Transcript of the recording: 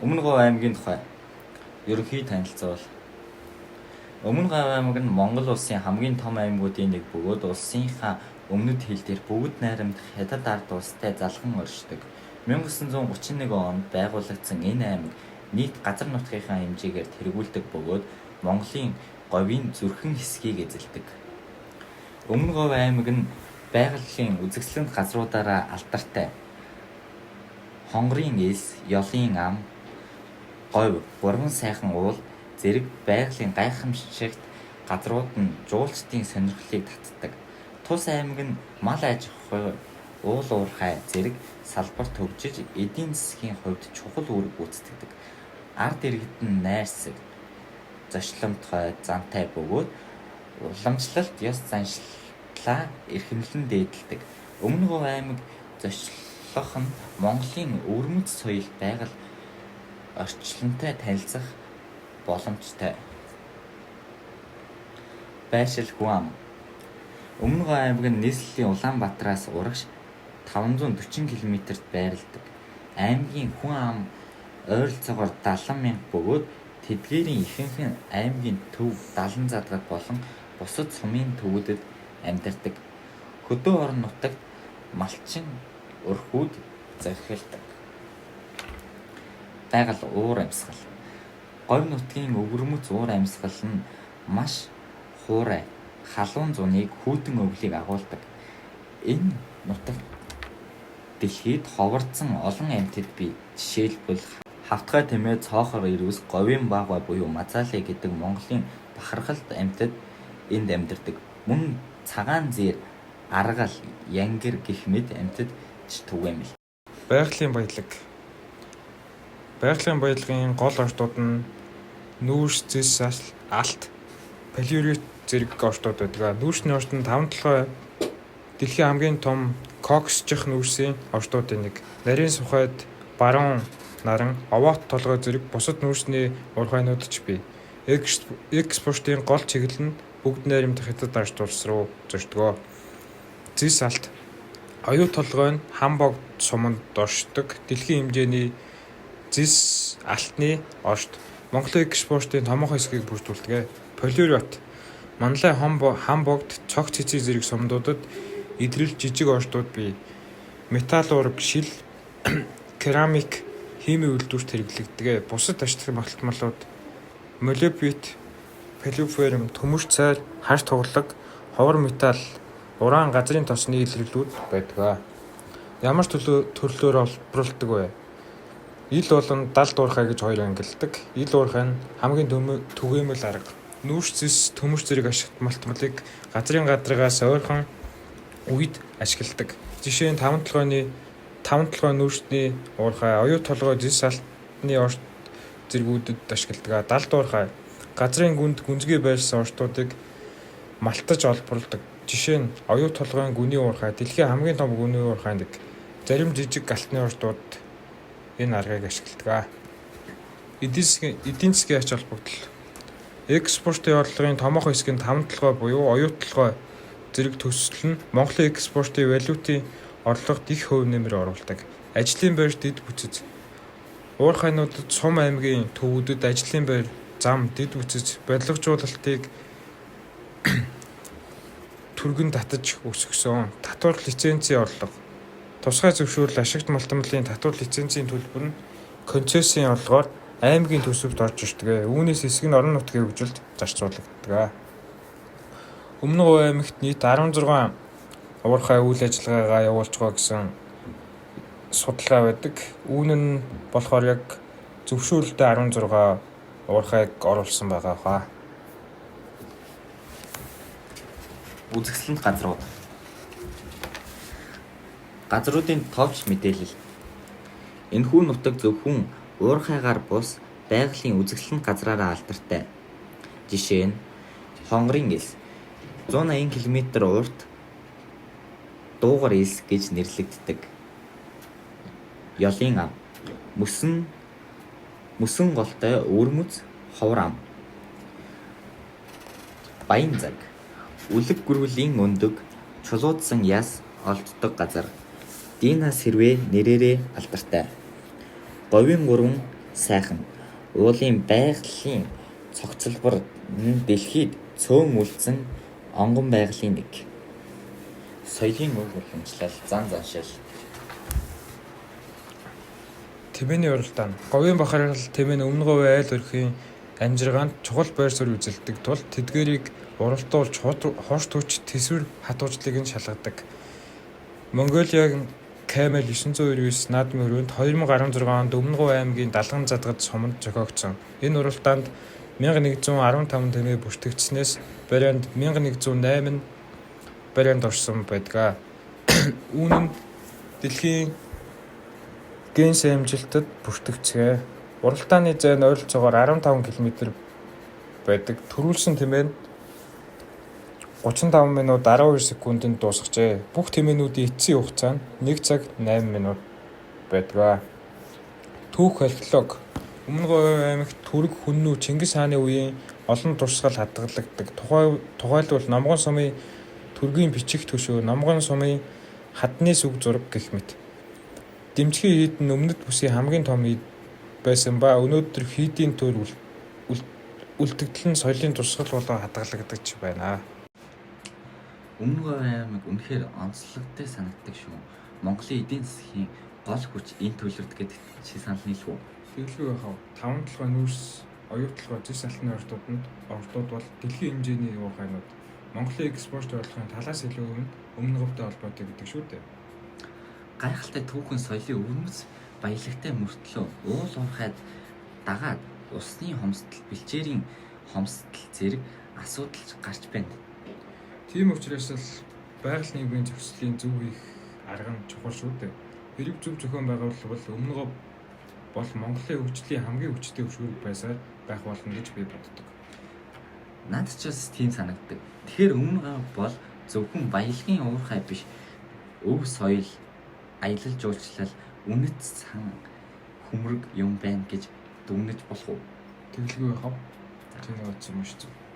Өмнө Говь аймгийн тухай ерөнхий танилцуул. Өмнө Говь аймаг нь Монгол улсын хамгийн том аймагуудын нэг бөгөөд улсынхаа өмнөд хил дээр бүгд найрамдах хятад ард улстай залхан оршдог. 1931 онд байгуулагдсан энэ аймаг нийт газар нутгийнхаа хэмжээгээр тэргүүлдэг бөгөөд Монголын говийн зүрхэн хэсгийг эзэлдэг. Өмнө Говь аймаг нь байгалийн үзэсгэлэнт газруудаараа алдартай. Хонгорын элс, ёлын ам, говь, бурган сайхан уул зэрэг байгалийн гайхамшигт газрууд нь жуулчдын сонирхлыг татдаг. Тус аймаг нь мал аж ахуй, уул уурхай зэрэг салбар төвжиж эдийн засгийн хувьд чухал үүрэг гүйцэтгэдэг. Ард иргэд нь найрсаг, зочломтгой, зантай бөгөөд уламжлалт, ёс заншлаа эрхэмлэн дээдэлдэг. Өмнө Говь аймаг зочлох нь Монголын өвөрмөц соёл байгаль орчлонтой танилцах боломжтой. Байшил хүн ам. Өмнө Говь аймаг нь нийслэлийн Улаанбаатараас урагш 540 км-т байрладаг. Аймгийн хүн ам ойролцоогоор 70,000 бөгөөд тэдгээрийн ихэнх нь аймгийн төв, далан задгад болон бусад сумын төвүүдэд амьдардаг. Хөдөө орон нутагт малчин өрхүүд захиралдаг. Байгаль уур амьсгал. Говь нутгийн өвөрмөц уур амьсгал нь маш хуурай, халуун зуныг хүйтэн өвлийг агуулдаг. Энэ нутагт дэлхийд ховордсон олон амьтад бий. Жишээлбэл хавтгай тэмээ, цоохор ирвэс, говийн баавгай буюу мазаалай гэдэг Монголын бахархалт амьтад энд амьдардаг. Мөн цагаан зээр, аргал, янгир гэх мэт амьтад ч түгээмэл. Байгалийн баялаг. Байгалийн баялагын гол орчдууд нь нүүрс, зэс, алт, палеорит зэрэг орчдууд байдаг. Нүүрсний орчд нь 5 толгой дэлхийн хамгийн том коксчих нүүрсийн орчдуудын нэг. Нарийн сухайд баруун наран, овоот толгой зэрэг бусад нүүрсний уурхайнууд ч бий. Экспортын гол чиглэл нь бүгд найрамдах хятад ард улс руу зорчдог. Зэс алт. Оюу толгой нь хам богд суманд оршдог. Дэлхийн хэмжээний зэс алтны оршд Монголын экспортын томоохон хэсгийг бүрдүүлдэг. Полиорит. Манлай хам богд, цог цэцэг зэрэг сумдуудад идрэл жижиг оршдууд бий. Металл уураг, шил, керамик, химийн үйлдвэрт хэрэглэгдэг. Бусад ашиглах магтмалууд молибдит, палиферм, төмөрч цайр, хаш туглаг, ховор металл, уран, газрын тосны илэрлүүд байдаг. Ямар төрлөөр олборлдог вэ? Ил болон далд уурхай гэж хоёр ангилдаг. Ил уурхай нь хамгийн түгээмэл арга. Нүүрс, зэс, төмөрч зэрэг ашигт малтмалыг газрын гадаргаас ойрхон үед ашигладаг. Жишээ нь 5 толгой нүүрсний уурхай, оюу толгой, зэс алтны оршд зэргүүдэд ашигладаг. Далд уурхай газрын гүнд гүнзгий байрсан оршдуудыг малтаж олборлдог. Жишээ нь оюу толгойн гүний уурхай, дэлхийн хамгийн том гүний уурхай нэг. Зарим жижиг галтны оршдууд энэ аргыг ашигладаг. Эдийн засгийн ач холбогдол. Экспортын орлогын томоохон хэсэг нь 5 толгой буюу оюу толгой зэрэг төсөл нь Монголын экспортын валютын орлогод их хувь нэмэр оруулдаг. Ажлын байр, дэд бүцэц. Уурхайнуудад сум аймгийн төвүүдэд ажлын байр, зам, дэд бүцэц, барилгажуулалтыг түргэн татаж өсгсөн. Татвар лицензийн орлого. Тусгай зөвшөөрөл ашигт малтмалын татвар лицензийн төлбөр нь концессийн орлогоор аймгийн төсөвт орж ирдэг. Үүнээс хэсэг нь орон нутгийн хөгжилд зарцуулагддаг. Өмнө Говь аймагт нийт 16 уурхай үйл ажиллагаагаа явуулж байгаа гэсэн судалгаа байдаг. Үүн нь болохоор яг зөвшөөрөлтэй 16 уурхайг оруулсан байгаа хаа. Үзэсгэлэнт газрууд. Газруудын товч мэдээлэл. Энэхүү нутаг зөвхөн уурхайгаар бус байгалийн үзэсгэлэнт газраараа алдартай. Жишээ нь хонгорын элс 180 км урт дуугар элс гэж нэрлэгддэг. Ёлын ам мөсөн голтой өвөрмөц ховор ам. Баян цаг үлэг гүрвлийн өндөг чулуудсан яс олддог газар. Динас хэрвээ нэрээрээ алдартай. Говийн гурван сайхан. Уулын байгалийн цогцлбор нь дэлхийд цөөн үлдсэн онгон байгалийн нэг. Соёлын өв уламжлал, зан заншил. Тэмээний уралдаан. Говийн бахархал тэмээ нь өмнө говийн айл өрхийн амжиргаанд чухал байр суурь үзэлдэг тул тэдгээрийг уралдуулж хоош түүч тэсвэр хатуужлыг нь шалгадаг. Монголиагийн Камел 999 наадмын өрөөнд 2016 онд Өмнө Говь аймгийн Далган задгад суманд зохиогдсон. Энэ уралдаанд 1115 тэмээ бүртгэгдснээс барианд 1108 барианд орсон байдаг. Үүн нь дэлхийн Гиннес амжилтад бүртгэгдсэн. Уралдааны зайн ойролцоогоор 15 км байдаг. Төрүүлсэн тэмээ нь 35 минут 12 секундэд дуусгажээ. Бүх тэмээнүүдийн эцсийн хугацаа нь 1 цаг 8 минут байдаг. Түүх археолог Өмнө Говь аймагт Түрэг хүннүү Чингис хааны үеийн олон дурсгал хадгалагддаг. Тухайлбал Номгон сумын түргийн бичих төшөө, Номгон сумын хадны сүг зураг гэх мэт. Дэмжгийн хийд нь өмнөд бүсийн хамгийн том хийд байсан ба өнөөдөр хийдийн төр үлдэгдэл нь соёлын дурсгал болоо хадгалагдаж байна. Өмнө Говь аймаг үнэхээр онцлогтой санагддаг шүү. Монголын эдийн засгийн гол хүч энэ төлөвлөлт гэдэг чи санал нийлв үү? Тэглгүй яхав 5 толгой нүүрс, оюутлогой зэс алтны ордууд бол дэлхийн хэмжээний уур ханууд Монголын экспорт орлогын талаас илүү өмнө говьтой холбоотой гэдэг шүү дээ. Гайхалтай түүхэн соёлын өвөрмөц баялагтай мөртлөө уул уурхайд дагаад усны хомсдол, бэлчээрийн хомсдол зэрэг асуудал гарч байна. Тийм учраас л байгаль нийгмийн зохицлын зөв хийх арга нь чухал шүү дээ. Хэрэг зөв зохион байгуулбал Өмнө Говь бол Монголын хөгжлийн хамгийн хүчтэй өвшүүрэг байсаар байх болно гэж би боддог. Наад ч бас тийм санагддаг. Тэгэхээр Өмнө Говь бол зөвхөн баялагын уурхай биш, өв соёл, аялал жуулчлал, үнэт сан хүмрэг юм байна гэж дүгнэж болох уу? Тэглгүй яхав. Тийм бодсон юм шүү дээ.